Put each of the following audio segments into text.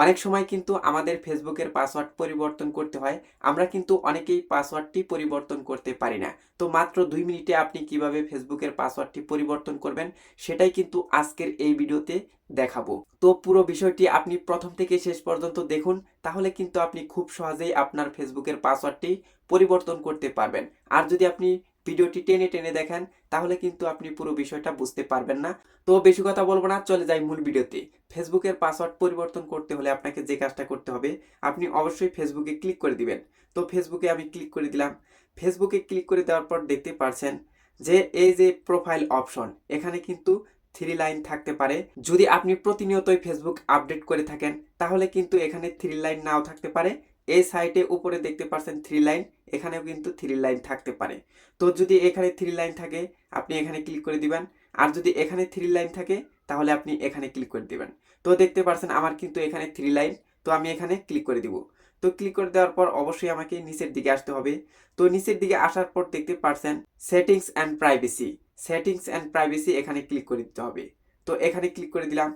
অনেক সময় কিন্তু আমাদের ফেসবুকের পাসওয়ার্ড পরিবর্তন করতে হয়। আমরা কিন্তু অনেকেই পাসওয়ার্ডটি পরিবর্তন করতে পারি না। তো মাত্র 2 মিনিটে আপনি কিভাবে ফেসবুকের পাসওয়ার্ডটি পরিবর্তন করবেন সেটাই কিন্তু আজকের এই ভিডিওতে দেখাবো। তো পুরো বিষয়টি আপনি প্রথম থেকে শেষ পর্যন্ত দেখুন, তাহলে কিন্তু আপনি খুব সহজেই আপনার ফেসবুকের পাসওয়ার্ডটি পরিবর্তন করতে পারবেন। আর যদি আপনি ভিডিওটি টেনে টেনে দেখেন তাহলে কিন্তু আপনি পুরো বিষয়টা বুঝতে পারবেন না। তো বেশি কথা বলবো না, চলে যাই মূল ভিডিওতে। ফেসবুকের পাসওয়ার্ড পরিবর্তন করতে হলে আপনাকে যে কাজটা করতে হবে, আপনি অবশ্যই ফেসবুকে ক্লিক করে দিবেন। তো ফেসবুকে আমি ক্লিক করে দিলাম। ফেসবুকে ক্লিক করে দেওয়ার পর দেখতে পারছেন যে এই যে প্রোফাইল অপশন, এখানে কিন্তু 3 লাইন থাকতে পারে। যদি আপনি প্রতিনিয়তই ফেসবুক আপডেট করে থাকেন তাহলে কিন্তু এখানে 3 লাইন নাও থাকতে পারে। এই সাইটে উপরে দেখতে পাচ্ছেন 3 লাইন, এখানেও কিন্তু 3 লাইন থাকতে পারে। তো যদি এখানে 3 লাইন থাকে আপনি এখানে ক্লিক করে দিবেন, আর যদি এখানে 3 লাইন থাকে তাহলে আপনি এখানে ক্লিক করে দিবেন। তো দেখতে পাচ্ছেন আমার কিন্তু এখানে 3 লাইন, তো আমি এখানে ক্লিক করে দিব। তো ক্লিক করে দেওয়ার পর অবশ্যই আমাকে নিচের দিকে আসতে হবে। তো নিচের দিকে আসার পর দেখতে পাচ্ছেন settings and privacy, settings and privacy এখানে ক্লিক করে দিতে হবে। তো এখানে ক্লিক করে দিলাম।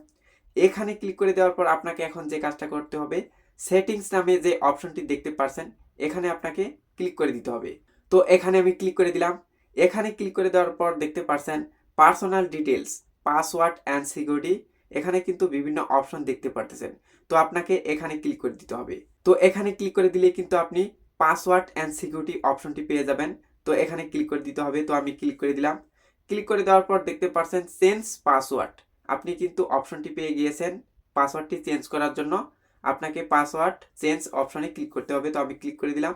এখানে ক্লিক করে দেওয়ার পর আপনাকে এখন যে কাজটা করতে হবে, সেটিংস নামে যে অপশনটি দেখতে পাচ্ছেন এখানে আপনাকে ক্লিক করে দিতে হবে। তো এখানে আমি ক্লিক করে দিলাম। এখানে ক্লিক করে দেওয়ার পর দেখতে পাচ্ছেন personal details, password and security, এখানে কিন্তু বিভিন্ন অপশন দেখতে পারতেছেন। তো আপনাকে এখানে ক্লিক করে দিতে হবে। তো এখানে ক্লিক করে দিলে কিন্তু আপনি পাসওয়ার্ড অ্যান্ড সিকিউরিটি অপশনটি পেয়ে যাবেন। তো এখানে ক্লিক করে দিতে হবে। তো আমি ক্লিক করে দিলাম। ক্লিক করে দেওয়ার পর দেখতে পাচ্ছেন চেঞ্জ পাসওয়ার্ড, আপনি কিন্তু অপশনটি পেয়ে গিয়েছেন পাসওয়ার্ডটি চেঞ্জ করার জন্য। আপনাকে পাসওয়ার্ড চেঞ্জ অপশনে ক্লিক করতে হবে। তো আমি ক্লিক করে দিলাম।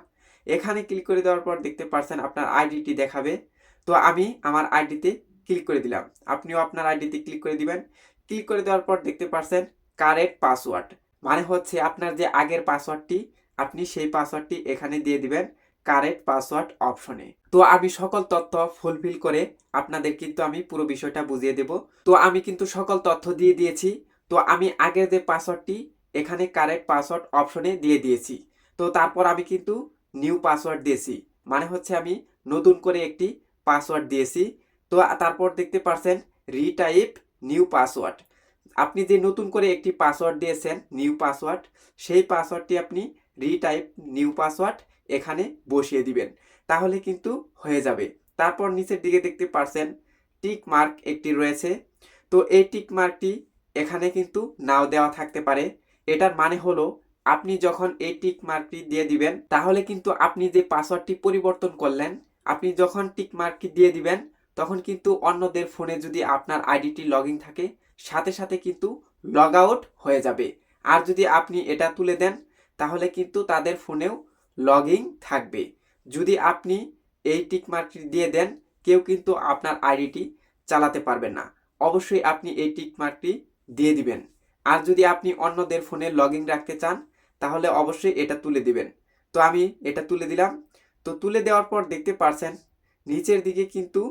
এখানে ক্লিক করে দেওয়ার পর দেখতে পাচ্ছেন আপনার আইডিটি দেখাবে। তো আমি আমার আইডিতে ক্লিক করে দিলাম, আপনিও আপনার আইডিতে ক্লিক করে দিবেন। ক্লিক করে দেওয়ার পর দেখতে পাচ্ছেন কারেক্ট পাসওয়ার্ড, মানে হচ্ছে আপনার যে আগের পাসওয়ার্ডটি আপনি সেই পাসওয়ার্ডটি এখানে দিয়ে দিবেন কারেক্ট পাসওয়ার্ড অপশনে। তো আমি সকল তথ্য ফুলফিল করে আপনাদের কিন্তু আমি পুরো বিষয়টা বুঝিয়ে দেব। তো আমি কিন্তু সকল তথ্য দিয়ে দিয়েছি। তো আমি আগের যে পাসওয়ার্ডটি এখানে কারেক্ট পাসওয়ার্ড অপশনে দিয়ে দিয়েছি। তো তারপর আমি কিন্তু নিউ পাসওয়ার্ড দিয়েছি, মানে হচ্ছে আমি নতুন করে একটি পাসওয়ার্ড দিয়েছি। তো তারপর দেখতে পাচ্ছেন রিটাইপ নিউ পাসওয়ার্ড, আপনি যে নতুন করে একটি পাসওয়ার্ড দিয়েছেন নিউ পাসওয়ার্ড, সেই পাসওয়ার্ডটি আপনি রিটাইপ নিউ পাসওয়ার্ড এখানে বসিয়ে দিবেন, তাহলে কিন্তু হয়ে যাবে। তারপর নিচের দিকে দেখতে পাচ্ছেন টিক মার্ক একটি রয়েছে। তো এই টিক মার্কটি এখানে কিন্তু নাও দেওয়া থাকতে পারে। এটার মানে হলো আপনি যখন এই টিক মার্কটি দিয়ে দিবেন তাহলে কিন্তু আপনি যে পাসওয়ার্ডটি পরিবর্তন করলেন, আপনি যখন টিক মার্কটি দিয়ে দিবেন তখন কিন্তু অন্যদের ফোনে যদি আপনার আইডিটি লগইন থাকে সাথে সাথে কিন্তু লগ আউট হয়ে যাবে। আর যদি আপনি এটা তুলে দেন তাহলে কিন্তু তাদের ফোনেও লগইন থাকবে। যদি আপনি এই টিক মার্কটি দিয়ে দেন কেউ কিন্তু আপনার আইডিটি চালাতে পারবে না। অবশ্যই আপনি এই টিক মার্কটি দিয়ে দিবেন। আর যদি আপনি অন্যদের ফোনে লগইন রাখতে চান তাহলে অবশ্যই এটা তুলে দিবেন। তো আমি এটা তুলে দিলাম। তো তুলে দেওয়ার পর দেখতে পাচ্ছেন নিচের দিকে কিন্তু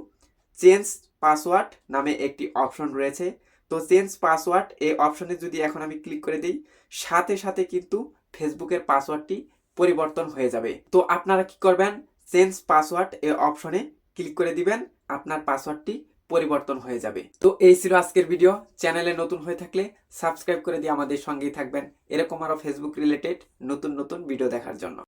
চেঞ্জ পাসওয়ার্ড নামে একটি অপশন রয়েছে। তো চেঞ্জ পাসওয়ার্ড এই অপশনে যদি এখন আমি ক্লিক করে দিই সাথে সাথে কিন্তু ফেসবুকের পাসওয়ার্ডটি পরিবর্তন হয়ে যাবে। তো আপনারা কি করবেন, চেঞ্জ পাসওয়ার্ড এই অপশনে ক্লিক করে দিবেন, আপনার পাসওয়ার্ডটি পরিবর্তন হয়ে যাবে। তো এই ছিল আজকের ভিডিও। চ্যানেলে নতুন হয়ে থাকলে সাবস্ক্রাইব করে দিয়ে আমাদের সঙ্গেই থাকবেন এরকম আরো ফেসবুক রিলেটেড নতুন নতুন ভিডিও দেখার জন্য।